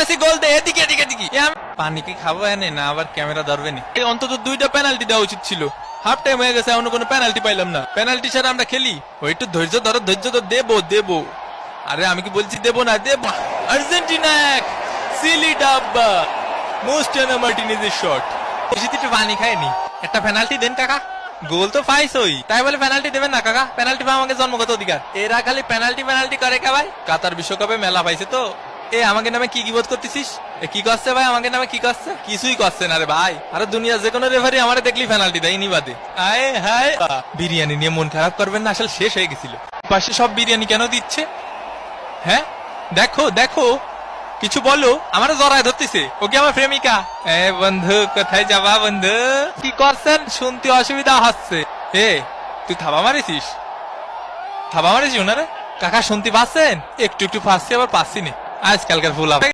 কইতাছি গোল দে, এদিকে এদিকে এদিকে। পানি কি খাবো এনে না আবার ক্যামেরা ধরবে নি? অন্তত 2টা পেনাল্টি দেওয়া উচিত ছিল। হাফ টাইম হয়ে গেছে, এখনো কোনো পেনাল্টি পাইলাম না। পেনাল্টি ছাড়া আমরা খেলি? ওই একটু ধৈর্য ধরো, ধৈর্য ধর, দেবো দেবো। আরে আমি কি বলছি দেবো না? দেবো। আর্জেন্টিনা 1, সিলি ডাব্বা, মোস্টানা মার্টিনেজের শট। একটু পানি খায়নি, একটা পেনাল্টি দেন কাকা। গোল তো পাইছই, তাই বলে পেনাল্টি দেবেন না কাকা? পেনাল্টি পাওয়া আমাকে জন্মগত অধিকার। এরা খালি পেনাল্টি পেনাল্টি করে কে ভাই? কাতার বিশ্বকাপে মেলা পাইছে তো। এ আমাকে নামে কি বোধ করতেছিস? কি করছে ভাই? আমাকে নামে কি করছে? কিছুই করছে না রে ভাই। আরে দুনিয়া যে কোনো রেফারি আমারে দেখলি পেনাল্টি দেয়, ইনি বাদে। আয় হায়, বিরিয়ানি নিয়ে মন খারাপ করবেন না, আসলে শেষ হয়ে গেছিল। পাশে সব বিরিয়ানি কেন দিচ্ছে? হ্যাঁ দেখো দেখো, কিছু বলো। আমার জড়ায় ধরতেছে, ওকে আমার প্রেমিকা। এ বন্ধু, কোথায় যাবা বন্ধু? কি করছেন? শুনতে অসুবিধা হচ্ছে। এ তুই থাবা মারিছিস? থাবা মারিস ওনারে? কাকা শুনতে পাচ্ছেন? একটু একটু পাচ্ছি, আবার পাচ্ছি না। আজকালকার ফুল